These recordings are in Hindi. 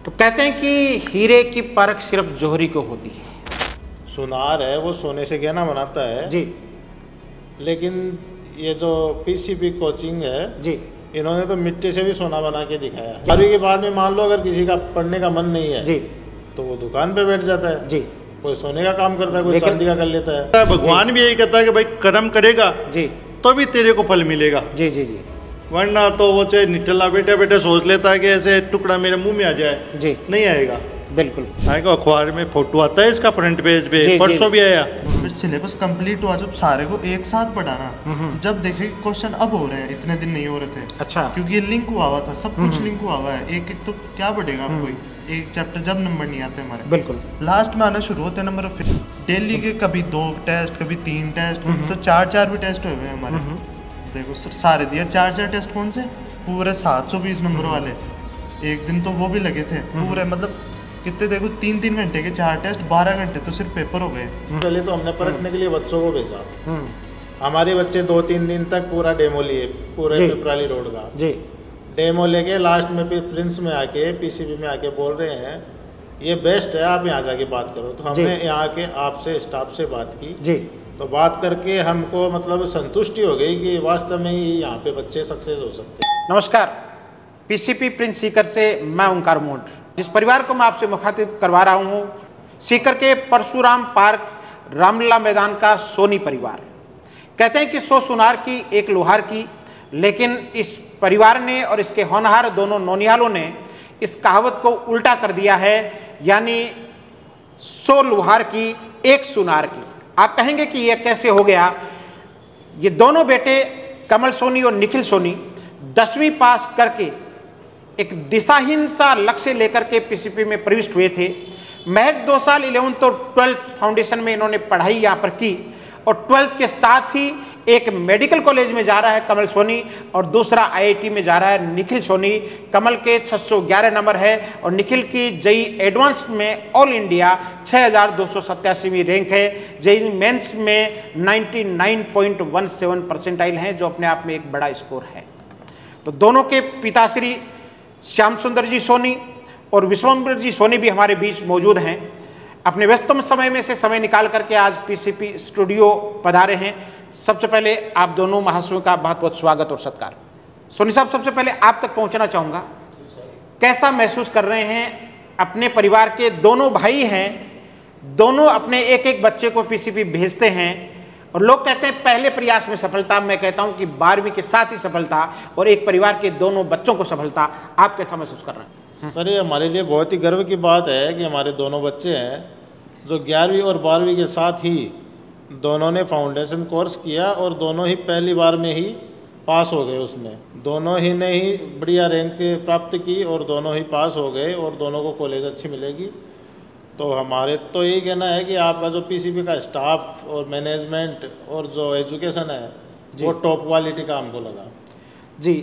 तो कहते हैं कि हीरे की परख सिर्फ जौहरी को होती है। सुनार है वो सोने से गहना बनाता है जी। लेकिन ये जो पीसीपी कोचिंग है जी। इन्होंने तो मिट्टी से भी सोना बना के दिखाया। 12वीं के बाद में मान लो अगर किसी का पढ़ने का मन नहीं है जी तो वो दुकान पे बैठ जाता है। जी। कोई सोने का काम करता है, कोई चांदी का कर लेता है। भगवान भी यही कहता है कि भाई कर्म करेगा जी तो भी तेरे को फल मिलेगा। जी जी जी। वरना तो वो चाहे निठल्ला बैठे बैठे सोच लेता है कि ऐसे टुकड़ा मेरे मुंह में आ जाए, जी नहीं आएगा। बिल्कुल आएगा। अखबार में फोटो आता है इसका फ्रंट पेज पे, जी, परसों भी आया। फिर सिलेबस कंप्लीट हुआ जब सारे को एक साथ पढ़ाना, जब देखे क्वेश्चन अब हो रहे हैं, इतने दिन नहीं हो रहे थे। अच्छा। क्योंकि ये लिंक हुआ था, सब कुछ लिंक हुआ है। एक एक तो क्या पढ़ेगा आपको, एक चैप्टर जब नंबर नहीं आते हमारे, बिल्कुल लास्ट में आना शुरू होते हैं नंबर। फिर डेली के कभी 2 टेस्ट, कभी 3 टेस्ट, तो 4 भी टेस्ट हुए हैं हमारे। देखो सर सारे दिए 4 टेस्ट। कौन से? पूरे 720 नंबर वाले। एक दिन तो वो भी लगे थे पूरे, मतलब कितने देखो 3-3 घंटे के 4 टेस्ट, 12 घंटे तो सिर्फ पेपर हो गए। पहले तो हमने परखने के लिए बच्चों को भेजा। हमारे बच्चे 2-3 दिन तक पूरा डेमो लिए, पूरे पिपराली रोड का जी डेमो लेके लास्ट में प्रिंस में आके पीसीबी में आके बोल रहे हैं ये बेस्ट है, आप यहाँ जाके बात करो। तो हमने यहाँ के आपसे स्टाफ से बात की जी। तो बात करके हमको मतलब संतुष्टि हो गई कि वास्तव में ही यहाँ पे बच्चे सक्सेस हो सकते हैं। नमस्कार, पीसीपी प्रिंस सीकर से मैं ओंकार मोंट। जिस परिवार को मैं आपसे मुखातिब करवा रहा हूँ, सीकर के परशुराम पार्क रामलीला मैदान का सोनी परिवार। कहते हैं कि 100 सुनार की एक लोहार की, लेकिन इस परिवार ने और इसके होनहार दोनों नौनिहालों ने इस कहावत को उल्टा कर दिया है, यानी 100 लोहार की एक सुनार की। आप कहेंगे कि यह कैसे हो गया? ये दोनों बेटे कमल सोनी और निखिल सोनी 10वीं पास करके एक दिशाहीन सा लक्ष्य लेकर के पीसीपी में प्रविष्ट हुए थे। महज 2 साल 11th और 12th फाउंडेशन में इन्होंने पढ़ाई यहाँ पर की और 12th के साथ ही एक मेडिकल कॉलेज में जा रहा है कमल सोनी और दूसरा आईआईटी में जा रहा है निखिल सोनी। कमल के 611 नंबर है और निखिल की जेई एडवांस में ऑल इंडिया 6287वीं रैंक है। जेई मेंस में 99.17 परसेंटाइल हैं, जो अपने आप में एक बड़ा स्कोर है। तो दोनों के पिताश्री श्याम सुंदर जी सोनी और विश्वम्बर जी सोनी भी हमारे बीच मौजूद हैं। अपने व्यस्तम समय में से समय निकाल करके आज पीसीपी स्टूडियो पधारे हैं। सबसे पहले आप दोनों महाशयों का बहुत बहुत स्वागत और सत्कार। सोनी साहब, सबसे पहले आप तक पहुंचना चाहूँगा, कैसा महसूस कर रहे हैं? अपने परिवार के दोनों भाई हैं, दोनों अपने एक एक बच्चे को पीसीपी भेजते हैं और लोग कहते हैं पहले प्रयास में सफलता। मैं कहता हूं कि 12वीं के साथ ही सफलता और एक परिवार के दोनों बच्चों को सफलता। आप कैसा महसूस कर रहे हैं? सर ये हमारे लिए बहुत ही गर्व की बात है कि हमारे दोनों बच्चे हैं जो 11वीं और 12वीं के साथ ही दोनों ने फाउंडेशन कोर्स किया और दोनों ही पहली बार में ही पास हो गए। उसमें दोनों ही ने ही बढ़िया रैंक प्राप्त की और दोनों ही पास हो गए और दोनों को कॉलेज अच्छी मिलेगी। तो हमारे तो यही कहना है कि आपका जो पीसीपी का स्टाफ और मैनेजमेंट और जो एजुकेशन है वो टॉप क्वालिटी का हमको लगा। जी,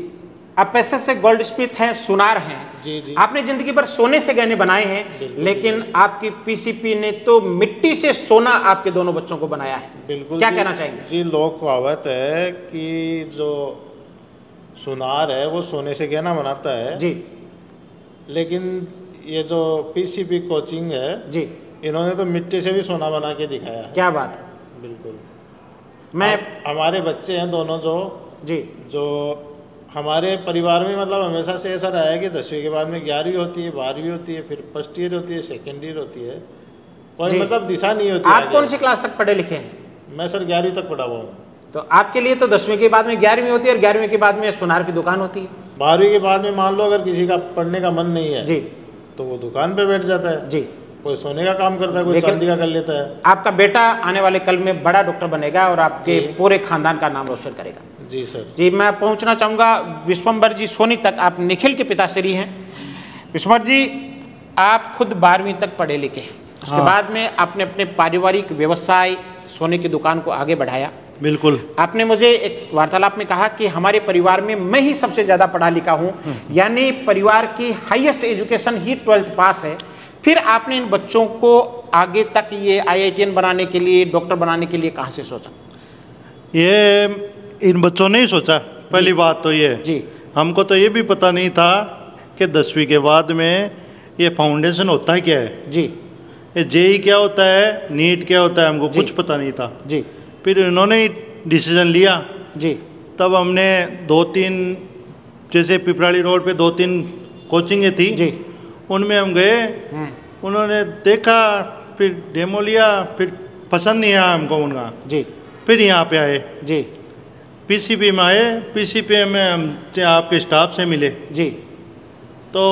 आप पैसे से गोल्ड स्मिथ हैं, सुनार हैं। जी जी। आपने जिंदगी भर सोने से गहने बनाए हैं, लेकिन आपकी पीसीपी ने तो मिट्टी से सोना आपके दोनों बच्चों को बनाया है। बिल्कुल। क्या कहना चाहेंगे? जी, लोक कहावत है कि जो सुनार है वो सोने से गहना बनाता है जी, लेकिन ये जो पीसीपी कोचिंग है जी, इन्होंने तो मिट्टी से भी सोना बना के दिखाया है। क्या बात है। बिल्कुल। मैं हमारे बच्चे हैं दोनों जो हमारे परिवार में मतलब हमेशा से ऐसा रहा है कि 10वीं के बाद में 11वीं होती है, 12वीं होती है, फिर फर्स्ट ईयर होती है, सेकेंड ईयर होती है, कोई मतलब दिशा नहीं होती। आप कौन सी क्लास तक पढ़े लिखे हैं? मैं सर 11वीं तक पढ़ा हुआ हूँ। तो आपके लिए तो 10वीं के बाद में 11वीं होती है और 11वीं के बाद में सुनार की दुकान होती है। 12वीं के बाद में मान लो अगर किसी का पढ़ने का मन नहीं है जी तो वो दुकान पे बैठ जाता है। जी। कोई सोने का काम करता है, कोई चांदी का कर लेता है। आपका बेटा आने वाले कल में बड़ा डॉक्टर बनेगा और आपके पूरे खानदान का नाम रोशन करेगा। जी सर। जी, मैं पहुंचना चाहूँगा विश्वम्बर जी सोनी तक। आप निखिल के पिताश्री हैं। विश्वम्बर जी, आप खुद 12वीं तक पढ़े लिखे हैं, उसके बाद में आपने अपने पारिवारिक व्यवसाय सोने की दुकान को आगे बढ़ाया। बिल्कुल। आपने मुझे एक वार्तालाप में कहा कि हमारे परिवार में मैं ही सबसे ज़्यादा पढ़ा लिखा हूँ, यानी परिवार की हाईएस्ट एजुकेशन ही 12th पास है। फिर आपने इन बच्चों को आगे तक ये IITian बनाने के लिए, डॉक्टर बनाने के लिए कहाँ से सोचा? ये इन बच्चों ने ही सोचा। पहली बात तो ये जी, हमको तो ये भी पता नहीं था कि 10वीं के बाद में ये फाउंडेशन होता है क्या है, जी ये जेई क्या होता है, नीट क्या होता है, हमको जी। कुछ पता नहीं था। जी फिर इन्होंने ही डिसीजन लिया। जी तब हमने 2-3 जैसे पिपराली रोड पे 2-3 कोचिंगें थी, जी उनमें हम गए। उन्होंने देखा, फिर डेमो लिया, फिर पसंद नहीं आया हमको उनका। जी फिर यहाँ पे आए, जी पीसीपी में आए। पीसीपी में हम आपके स्टाफ से मिले, जी तो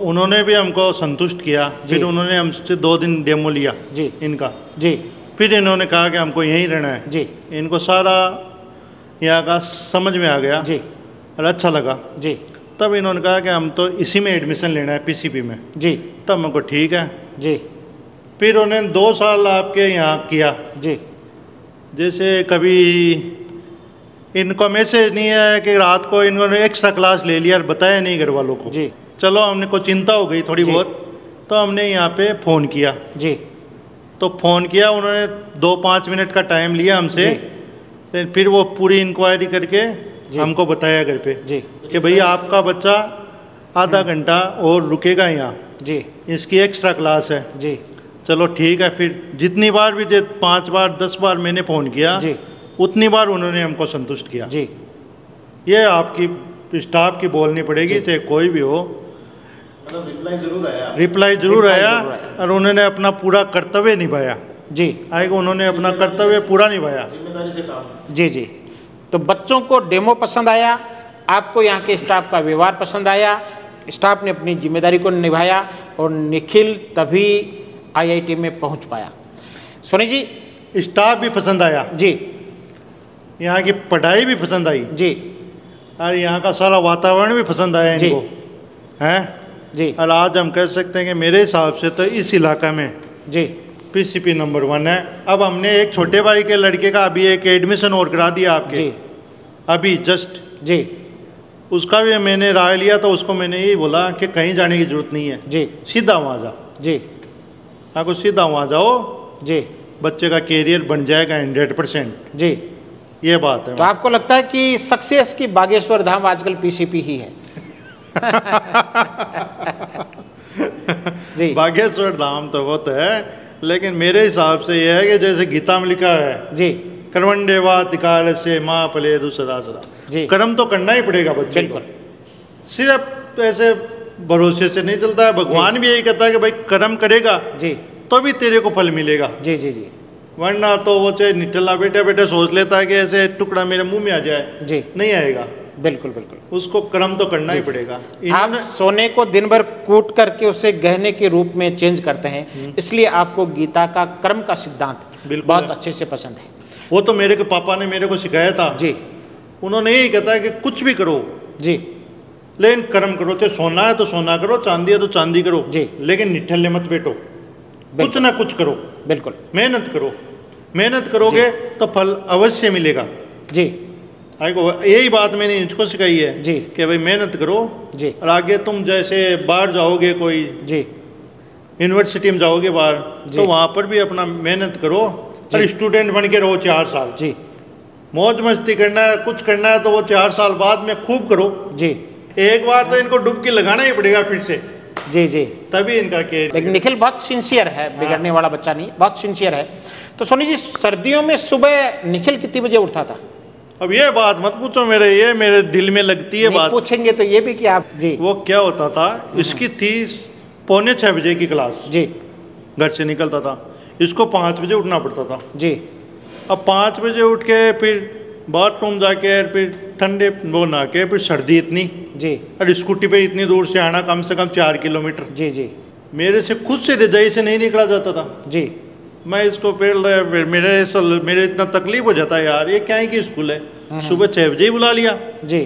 उन्होंने भी हमको संतुष्ट किया। फिर उन्होंने हमसे 2 दिन डेमो लिया जी इनका। जी फिर इन्होंने कहा कि हमको यहीं रहना है। जी इनको सारा यहाँ का समझ में आ गया जी और अच्छा लगा। जी तब इन्होंने कहा कि हम तो इसी में एडमिशन लेना है, पीसीपी में। जी तब हमको ठीक है। जी फिर उन्होंने 2 साल आपके यहाँ किया। जी जैसे कभी इनको मैसेज नहीं आया कि रात को इन्होंने एक्स्ट्रा क्लास ले लिया और बताया नहीं घर वालों को। जी चलो हमने को चिंता हो गई थोड़ी जी। बहुत, तो हमने यहाँ पे फ़ोन किया। जी तो फ़ोन किया, उन्होंने 2-5 मिनट का टाइम लिया हमसे। जी। फिर वो पूरी इंक्वायरी करके हमको बताया घर पे जी कि भैया आपका बच्चा आधा घंटा और रुकेगा यहाँ, जी इसकी एक्स्ट्रा क्लास है। जी चलो ठीक है। फिर जितनी बार भी 5 बार 10 बार मैंने फ़ोन किया, जी उतनी बार उन्होंने हमको संतुष्ट किया। जी ये आपकी स्टाफ की बोलनी पड़ेगी, चाहे कोई भी हो। मतलब रिप्लाई जरूर आया। रिप्लाई जरूर रिप्लाई आया जरूर आया। और उन्होंने अपना पूरा कर्तव्य निभाया। जी आएगा, उन्होंने अपना कर्तव्य पूरा निभाया। जिम्मेदारी से काम। जी जी। तो बच्चों को डेमो पसंद आया, आपको यहाँ के स्टाफ का व्यवहार पसंद आया, स्टाफ ने अपनी जिम्मेदारी को निभाया और निखिल तभी आईआईटी में पहुँच पाया। सोनी जी। स्टाफ भी पसंद आया, जी यहाँ की पढ़ाई भी पसंद आई जी और यहाँ का सारा वातावरण भी पसंद आया जी। इनको, हैं। जी और आज हम कह सकते हैं कि मेरे हिसाब से तो इस इलाका में जी पीसीपी नंबर 1 है। अब हमने एक छोटे भाई के लड़के का अभी एक एडमिशन और करा दिया आपके, जी अभी जस्ट। जी उसका भी मैंने राय लिया, तो उसको मैंने यही बोला कि कहीं जाने की जरूरत नहीं है, जी सीधा वहाँ जा। जी आपको सीधा वहाँ जाओ, जी बच्चे का कैरियर बन जाएगा 100%। जी। ये बात है। तो आपको लगता है कि सक्सेस की बागेश्वर धाम आजकल पीसीपी ही है? जी बागेश्वर धाम तो वो तो है, लेकिन मेरे हिसाब से ये है कि जैसे गीता में लिखा है, जी कर्मण्येवाधिकार से माँ फलेदु सदा सदा। जी कर्म तो करना ही पड़ेगा बच्चे को, बिल्कुल। सिर्फ ऐसे भरोसे से नहीं चलता है। भगवान भी यही कहता है कि भाई कर्म करेगा जी तो भी तेरे को फल मिलेगा, जी जी जी वरना तो वो चाहे निठल्ला बेटे बेटे सोच लेता है कि ऐसे टुकड़ा मेरे मुंह में आ जाए, जी नहीं आएगा। बिल्कुल बिल्कुल। उसको कर्म तो करना ही पड़ेगा। आप इन्होंने सोने को दिन भर कूट करके उसे गहने के रूप में चेंज करते हैं, इसलिए आपको गीता का कर्म का सिद्धांत बिल्कुल बहुत है। अच्छे से पसंद है। वो तो मेरे के पापा ने मेरे को सिखाया था। जी उन्होंने यही कहता है कि कुछ भी करो, जी लेकिन कर्म करो। चाहे सोना है तो सोना करो, चांदी है तो चांदी करो, जी। लेकिन निठल्ले मत बैठो, कुछ बिल्कुल ना कुछ करो, बिल्कुल। मेहनत करो। मेहनत करोगे तो फल अवश्य मिलेगा। जी आएगा। यही बात मैंने इसको सिखाई है जी। कि भाई मेहनत करो, जी और आगे तुम जैसे बाहर जाओगे, कोई जी यूनिवर्सिटी में जाओगे बाहर, जी। तो वहाँ पर भी अपना मेहनत करो और स्टूडेंट बन के रहो 4 साल। जी मौज मस्ती करना है, कुछ करना है तो वो 4 साल बाद में खूब करो। जी एक बार तो इनको डुबकी लगाना ही पड़ेगा फिर से, जी जी। तभी इनका कैरियर। लेकिन निखिल बहुत सिंसियर है, बिगड़ने वाला बच्चा नहीं, बहुत सिंसियर है। तो सोनी जी, सर्दियों में सुबह निखिल कितनी बजे उठता था? अब ये बात मत पूछो, ये मेरे दिल में लगती है नहीं बात। पूछेंगे तो ये भी कि आप जी वो क्या होता था, इसकी थी 5:45 बजे की क्लास, जी घर से निकलता था। इसको 5 बजे उठना पड़ता था। जी। अब 5 बजे उठ के फिर बाथरूम जाके फिर ठंडे वो नहा के फिर सर्दी इतनी, जी और स्कूटी पे इतनी दूर से आना, कम से कम 4 किलोमीटर। जी जी मेरे से खुद से रजाई से नहीं निकला जाता था। जी मैं इसको मेरे इतना तकलीफ हो जाता है यार, ये क्या है कि स्कूल है, सुबह 6 बजे ही बुला लिया। जी।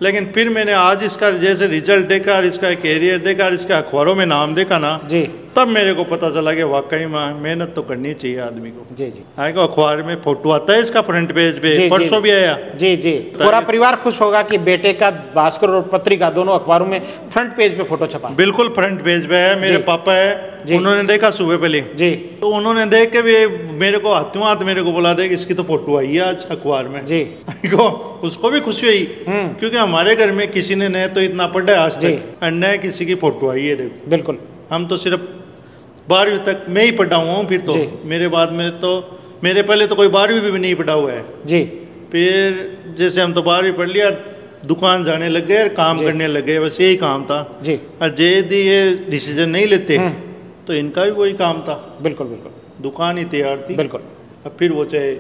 लेकिन फिर मैंने आज इसका जैसे रिजल्ट देखा और इसका कैरियर देखा और इसका अखबारों में नाम देखा ना, जी तब मेरे को पता चला कि वाकई में मेहनत तो करनी चाहिए आदमी को। जी जी आएगा अखबार में फोटो आता है इसका फ्रंट पेज पे, जी, परसों भी आया। जी जी, पूरा परिवार खुश होगा कि बेटे का भास्कर और पत्रिका दोनों अखबारों में फ्रंट पेज पे फोटो छपा। बिल्कुल फ्रंट पेज पे है। मेरे पापा है, उन्होंने देखा सुबह पहले जी, तो उन्होंने देख के भी मेरे को हाथों हाथ मेरे को बोला दे कि इसकी तो फोटो आई है आज अखबार में जी। उसको भी खुशी हुई, क्योंकि हमारे घर में किसी ने न तो इतना पढ़ा है आज तक और न किसी की फोटो आई है। देखो बिल्कुल, हम तो सिर्फ 12वीं तक मैं ही पढ़ा हुआ हूँ, फिर तो मेरे बाद में तो मेरे पहले तो कोई 12वीं भी नहीं पढ़ा हुआ है जी। फिर जैसे हम तो 12वीं पढ़ लिया, दुकान जाने लग गए, काम करने लग गए, बस यही काम था जी। और यदि ये डिसीजन नहीं लेते तो इनका भी वही काम था। बिल्कुल बिल्कुल, दुकान ही तैयार थी। बिल्कुल, अब फिर वो चाहे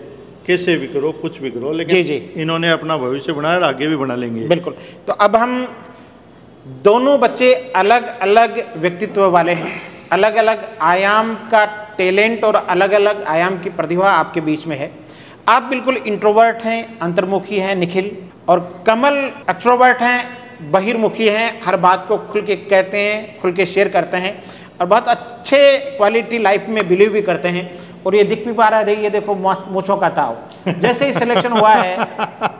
कैसे भी करो, कुछ भी करो, लेकिन जी इन्होंने अपना भविष्य बनाया और आगे भी बना लेंगे। बिल्कुल। तो अब हम दोनों बच्चे अलग अलग व्यक्तित्व वाले हैं, अलग अलग आयाम का टैलेंट और अलग अलग आयाम की प्रतिभा आपके बीच में है। आप बिल्कुल इंट्रोवर्ट हैं, अंतर्मुखी हैं निखिल, और कमल एक्सट्रोवर्ट हैं, बहिर्मुखी हैं, हर बात को खुल के कहते हैं, खुल के शेयर करते हैं और बहुत अच्छे क्वालिटी लाइफ में बिलीव भी करते हैं। और ये दिख भी पा रहा है, ये देखो मूँछों का ताव। जैसे ही सिलेक्शन हुआ है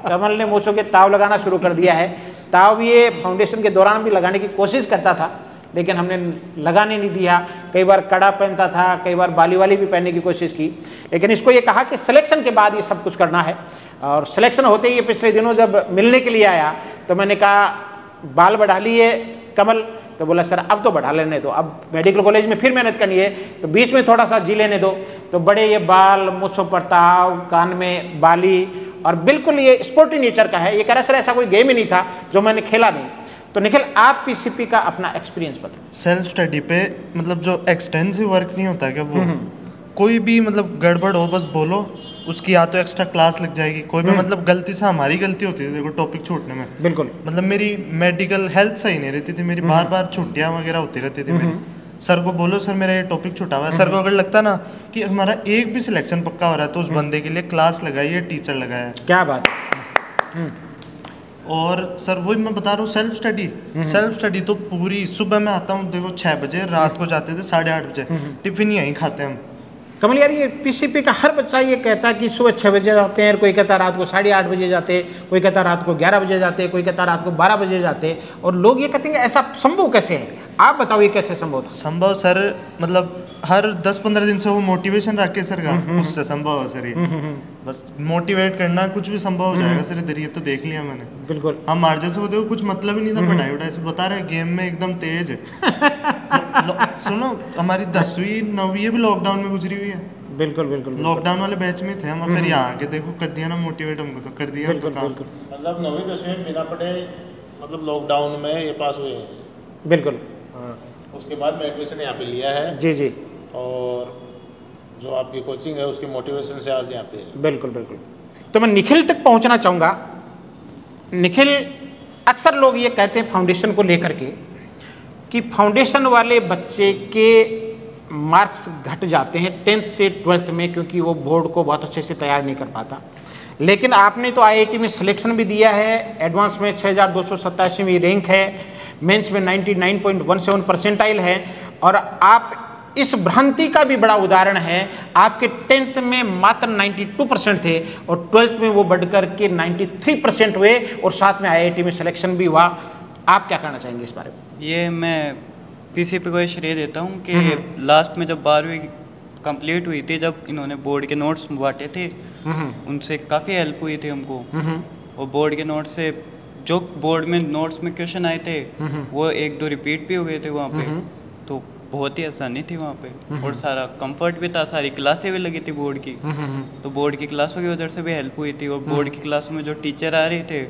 कमल ने मूँछों के ताव लगाना शुरू कर दिया है। ताव ये फाउंडेशन के दौरान भी लगाने की कोशिश करता था, लेकिन हमने लगाने नहीं दिया। कई बार कड़ा पहनता था, कई बार बाली वाली भी पहनने की कोशिश की, लेकिन इसको ये कहा कि सिलेक्शन के बाद ये सब कुछ करना है। और सिलेक्शन होते ही पिछले दिनों जब मिलने के लिए आया तो मैंने कहा बाल बढ़ा लिए कमल, तो बोला सर अब तो बढ़ा लेने दो, अब मेडिकल कॉलेज में फिर मेहनत करनी है तो बीच में थोड़ा सा जी लेने दो। तो बड़े ये बाल, मूँछों पर ताव, कान में बाली, और बिल्कुल ये स्पोर्टी नेचर का है। ये कह रहा सर ऐसा कोई गेम ही नहीं था जो मैंने खेला नहीं। तो निखिल, आप पीसीपी का अपना एक्सपीरियंस बताएं। सेल्फ स्टडी पे मतलब जो एक्सटेंसिव वर्क नहीं होता क्या, वो कोई भी मतलब गड़बड़ हो बस बोलो, उसकी या तो एक्स्ट्रा क्लास लग जाएगी। कोई भी मतलब गलती से हमारी गलती होती थी, देखो टॉपिक छूटने में। बिल्कुल, मतलब मेरी मेडिकल हेल्थ सही नहीं रहती थी, मेरी बार बार छुट्टियाँ वगैरह होती रहती थी मेरी। सर को बोलो सर मेरा ये टॉपिक छूटा हुआ है। सर को अगर लगता ना कि हमारा एक भी सिलेक्शन पक्का हो रहा है तो उस बंदे के लिए क्लास लगाई है, टीचर लगाया है। क्या बात। और सर वही मैं बता रहा हूँ, सेल्फ स्टडी तो पूरी सुबह में आता हूँ, देखो 6 बजे, रात को जाते थे 8:30 बजे, टिफिन यहीं खाते हैं हम। कमल यार, ये पीसीपी का हर बच्चा ये कहता है कि सुबह 6 बजे जाते हैं, कोई कहता है रात को 8:30 बजे जाते, कोई कहता है रात को 11 बजे जाते, कोई कहता है रात को 12 बजे जाते, और लोग ये कहते हैं ऐसा संभव कैसे है? आप बताओ ये कैसे संभव था? संभव सर, मतलब हर 10-15 दिन से वो मोटिवेशन रख के सर का, उससे संभव है सर। ये बस मोटिवेट करना, कुछ भी संभव हो जाएगा सर इधर। ये तो देख लिया मैंने। बिल्कुल, हम मार जैसे वो देखो कुछ मतलब ही नहीं था पढ़ाई वढ़ाई से, बता रहे गेम में एकदम तेज है। सुनो, हमारी 10वीं 9वीं भी लॉकडाउन में गुजरी हुई है। बिल्कुल बिल्कुल, लॉकडाउन वाले बैच में थे हम, फिर यहाँ आके देखो कर दिया ना मोटिवेट हमको, तो कर दिया। मतलब 9वीं 10वीं में बिना पढ़े मतलब लॉकडाउन में ये पास हुए हैं। बिल्कुल, उसके बाद में एडमिशन यहाँ पे लिया है। जी जी, और जो आपकी कोचिंग है उसकी मोटिवेशन से आज यहाँ पे है। बिल्कुल बिल्कुल। तो मैं निखिल तक पहुँचना चाहूँगा। निखिल, अक्सर लोग ये कहते हैं फाउंडेशन को लेकर के कि फाउंडेशन वाले बच्चे के मार्क्स घट जाते हैं 10th से 12th में, क्योंकि वो बोर्ड को बहुत अच्छे से तैयार नहीं कर पाता। लेकिन आपने तो आईआईटी में सिलेक्शन भी दिया है, एडवांस में 6287वीं रैंक है, मेंस में 99.17 परसेंटाइल है, और आप इस भ्रांति का भी बड़ा उदाहरण है। आपके 10th में मात्र 92% थे और 12th में वो बढ़कर के 93% हुए, और साथ में आईआईटी में सिलेक्शन भी हुआ। आप क्या कहना चाहेंगे इस बारे में? ये मैं पीसीपी को श्रेय देता हूँ कि लास्ट में जब 12वीं कंप्लीट हुई थी, जब इन्होंने बोर्ड के नोट्स बांटे थे, उनसे काफ़ी हेल्प हुई थी हमको। और बोर्ड के नोट्स से जो बोर्ड में नोट्स में क्वेश्चन आए थे वो 1-2 रिपीट भी हो गए थे वहाँ पे, तो बहुत ही आसानी थी वहाँ पे। और सारा कंफर्ट भी था, सारी क्लासें भी लगी थी बोर्ड की, तो बोर्ड की क्लासों की वजह से भी हेल्प हुई थी। और बोर्ड की क्लासों में जो टीचर आ रहे थे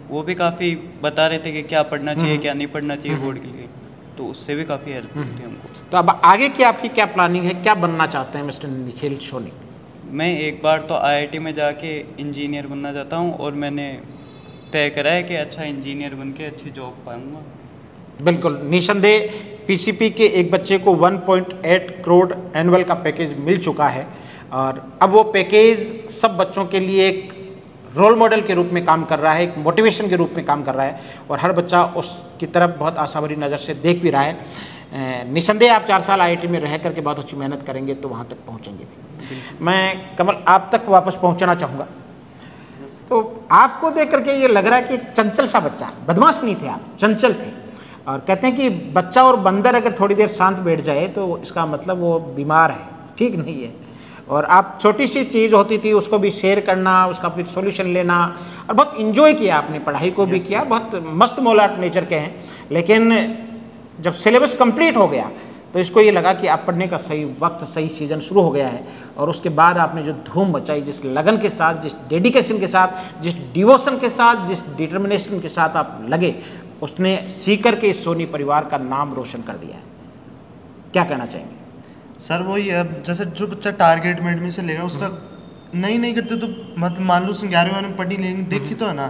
वो भी काफ़ी बता रहे थे कि क्या पढ़ना चाहिए क्या नहीं पढ़ना चाहिए बोर्ड के लिए, तो उससे भी काफ़ी हेल्प हुई थी हमको। तो अब आगे की आपकी क्या प्लानिंग है, क्या बनना चाहते हैं मिस्टर निखिल सोनी? मैं एक बार तो आईआईटी में जाके इंजीनियर बनना चाहता हूँ, और मैंने तय करा है कि अच्छा इंजीनियर बन के अच्छी जॉब पाऊँगा। बिल्कुल, निसंदेह पीसीपी के एक बच्चे को 1.8 करोड़ एनुअल का पैकेज मिल चुका है, और अब वो पैकेज सब बच्चों के लिए एक रोल मॉडल के रूप में काम कर रहा है, एक मोटिवेशन के रूप में काम कर रहा है, और हर बच्चा उसकी तरफ बहुत आशा भरी नज़र से देख भी रहा है। निसंदेह आप 4 साल IIT में रह करके बहुत अच्छी मेहनत करेंगे तो वहाँ तक पहुँचेंगे भी। मैं कमल आप तक वापस पहुँचना चाहूँगा। तो आपको देख करके ये लग रहा है कि चंचल सा बच्चा, बदमाश नहीं थे आप, चंचल थे। और कहते हैं कि बच्चा और बंदर अगर थोड़ी देर शांत बैठ जाए तो इसका मतलब वो बीमार है, ठीक नहीं है। और आप छोटी सी चीज़ होती थी उसको भी शेयर करना, उसका फिर सॉल्यूशन लेना, और बहुत इंजॉय किया आपने, पढ़ाई को भी किया, बहुत मस्त मौलाट नेचर के हैं। लेकिन जब सिलेबस कंप्लीट हो गया तो इसको ये लगा कि आप पढ़ने का सही वक्त, सही सीजन शुरू हो गया है। और उसके बाद आपने जो धूम मचाई, जिस लगन के साथ, जिस डेडिकेशन के साथ, जिस डिवोशन के साथ, जिस डिटर्मिनेशन के साथ आप लगे, उसने सीकर के इस सोनी परिवार का नाम रोशन कर दिया है। क्या कहना चाहेंगे? सर वही है, जैसे जो बच्चा टारगेट में एडमिशन लेगा उसका नहीं करते तो मतलब मान लो उसने 11वीं में पढ़ी लेंगे, देखी तो है ना।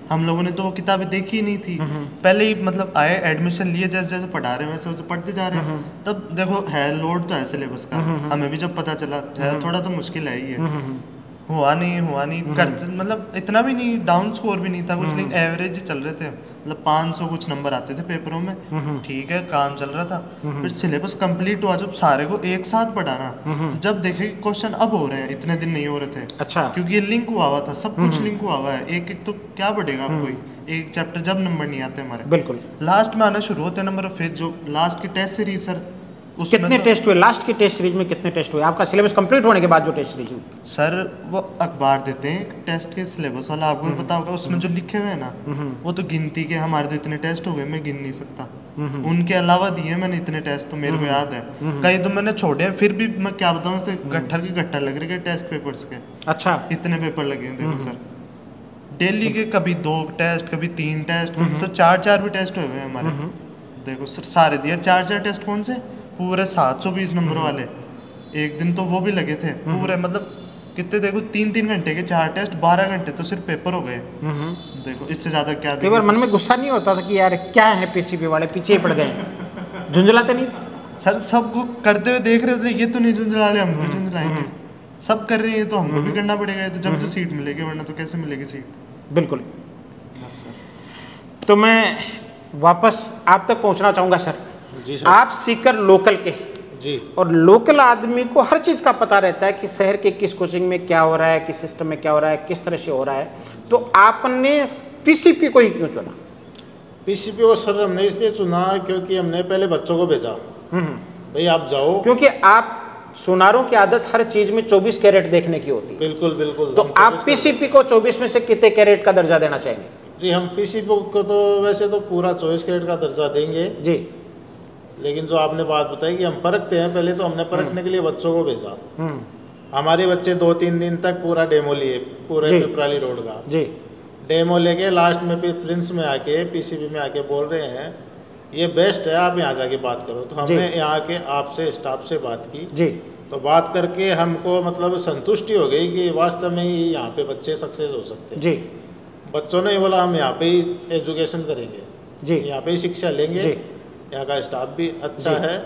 हम लोगों ने तो वो किताबें देखी ही नहीं थी, पहले ही मतलब आए एडमिशन लिए, जैसे जैसे पढ़ा रहे हैं वैसे वैसे पढ़ते जा रहे हैं। तब देखो है लोड तो है सिलेबस का, हमें भी जब पता चला है थोड़ा तो मुश्किल है ही है। हुआ नहीं करते, मतलब इतना भी नहीं, डाउन स्कोर भी नहीं था कुछ, लेकिन एवरेज चल रहे थे, मतलब 500 कुछ नंबर आते थे पेपरों में, ठीक है काम चल रहा था। फिर सिलेबस कंप्लीट हुआ, जब सारे को एक साथ पढ़ाना, जब देखे क्वेश्चन अब हो रहे हैं, इतने दिन नहीं हो रहे थे। अच्छा, क्योंकि ये लिंक हुआ था, सब कुछ लिंक हुआ है, एक एक तो क्या पढ़ेगा आप कोई एक चैप्टर, जब नंबर नहीं आते हमारे, बिल्कुल लास्ट में आना शुरू होते हैं नंबर। फिर जो लास्ट की टेस्ट सीरीज सर, कितने टेस्ट हुए लास्ट की टेस्ट सीरीज में? कितने टेस्ट हुए आपका सिलेबस कंप्लीट होने के बाद जो टेस्ट सीरीज हुई? सर वो अखबार देते हैं टेस्ट के सिलेबस वाला, आपको पता होगा, उसमें जो लिखे हुए हैं ना, वो तो गिनती के, हमारे तो इतने टेस्ट हो गए मैं गिन नहीं सकता। उनके अलावा दिए मैंने इतने टेस्ट, तो मेरे को याद है, कई तो मैंने छोड़े हैं, फिर भी मैं क्या बताऊँ, से गट्ठर की गट्ठर लग रही है टेस्ट पेपर्स के। अच्छा, इतने पेपर लगे हैं देखो सर, डेली के कभी 2 टेस्ट, कभी 3 टेस्ट, तो 4 भी टेस्ट हुए हैं हमारे। देखो सर सारे दिए 4 टेस्ट, कौन से पूरे 720 नंबर वाले। एक दिन तो वो भी लगे थे पूरे, मतलब कितने देखो 3-3 घंटे के 4 टेस्ट, 12 घंटे तो सिर्फ पेपर हो गए। देखो इससे ज्यादा क्या कई बार मन में गुस्सा नहीं होता था कि यार क्या है, PCP वाले पीछे ही पड़ गए, झुंझलाते नहीं थे? सर सबको करते हुए देख रहे थे, ये तो नहीं झुंझला रहे, हम भी झुंझलाएंगे। सब कर रहे हैं तो हमको भी करना पड़ेगा, तो जब जो सीट मिलेगी, वरना तो कैसे मिलेगी सीट। बिल्कुल। तो मैं वापस आप तक पहुंचना चाहूँगा सर। जी सर। आप सीकर लोकल के जी, और लोकल आदमी को हर चीज़ का पता रहता है कि शहर के किस कोचिंग में क्या हो रहा है, किस सिस्टम में क्या हो रहा है, किस तरह से हो रहा है। तो आपने PCP को ही क्यों चुना? PCP को सर हमने इसलिए चुना क्योंकि हमने पहले बच्चों को भेजा, भाई आप जाओ, क्योंकि आप सुनारों की आदत हर चीज़ में 24 कैरेट देखने की होती है। बिल्कुल बिल्कुल। तो आप PCP को 24 में से कितने कैरेट का दर्जा देना चाहेंगे? जी, हम PCP को तो वैसे तो पूरा 24 कैरेट का दर्जा देंगे जी, लेकिन जो आपने बात बताई कि हम परखते हैं, पहले तो हमने परखने के लिए बच्चों को भेजा। हमारे बच्चे 2-3 दिन तक पूरा डेमो लिए, पूरे पिपराली रोड का जी डेमो लेके, लास्ट में प्रिंस में आके PCP में आके बोल रहे हैं ये बेस्ट है, आप यहाँ जाके बात करो। तो हमने यहाँ के आपसे स्टाफ से बात की जी, तो बात करके हमको मतलब संतुष्टि हो गई कि वास्तव में ही यहाँ पे बच्चे सक्सेस हो सकते हैं जी। बच्चों ने बोला हम यहाँ पे ही एजुकेशन करेंगे जी, यहाँ पे ही शिक्षा लेंगे, यहाँ का स्टाफ भी अच्छा है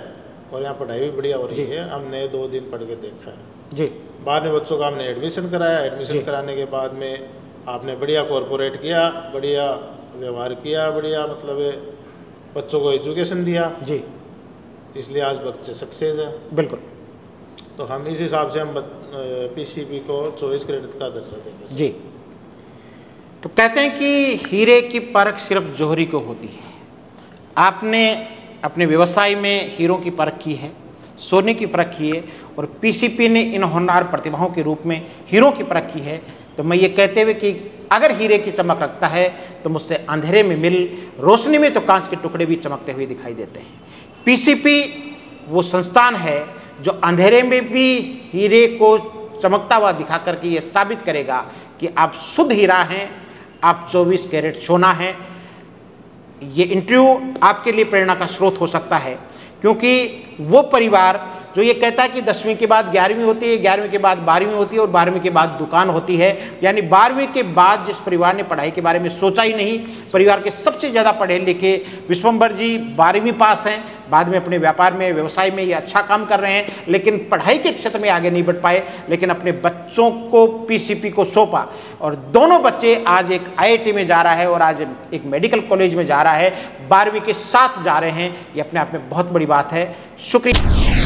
और यहाँ पढ़ाई भी बढ़िया हो रही है। हमने 2 दिन पढ़ के देखा है जी। बाद में बच्चों का हमने एडमिशन कराया, एडमिशन कराने के बाद में आपने बढ़िया कॉरपोरेट किया, बढ़िया व्यवहार किया, बढ़िया मतलब बच्चों को एजुकेशन दिया जी, इसलिए आज बच्चे सक्सेस है। बिल्कुल। तो हम इस हिसाब से हम PCP को 24 कैरेट का दर्जा देंगे जी। तो कहते हैं कि हीरे की परख सिर्फ जौहरी को होती है। आपने अपने व्यवसाय में हीरों की परख की है, सोने की परख की है, और PCP ने इन होनहार प्रतिभाओं के रूप में हीरों की परख की है। तो मैं ये कहते हुए कि अगर हीरे की चमक रखता है तो मुझसे अंधेरे में मिल, रोशनी में तो कांच के टुकड़े भी चमकते हुए दिखाई देते हैं। PCP वो संस्थान है जो अंधेरे में भी हीरे को चमकता हुआ दिखा करके ये साबित करेगा कि आप शुद्ध हीरा हैं, आप 24 कैरेट सोना हैं। ये इंटरव्यू आपके लिए प्रेरणा का स्रोत हो सकता है, क्योंकि वो परिवार जो ये कहता है कि 10वीं के बाद 11वीं होती है, 11वीं के बाद 12वीं होती है और 12वीं के बाद दुकान होती है। यानी 12वीं के बाद जिस परिवार ने पढ़ाई के बारे में सोचा ही नहीं, परिवार के सबसे ज़्यादा पढ़े लिखे विश्वम्भर जी 12वीं पास हैं, बाद में अपने व्यापार में व्यवसाय में ये अच्छा काम कर रहे हैं, लेकिन पढ़ाई के क्षेत्र में आगे नहीं बढ़ पाए, लेकिन अपने बच्चों को पीसीपी को सौंपा और दोनों बच्चे आज एक आईआईटी में जा रहा है और आज एक मेडिकल कॉलेज में जा रहा है, 12वीं के साथ जा रहे हैं। ये अपने आप में बहुत बड़ी बात है। शुक्रिया।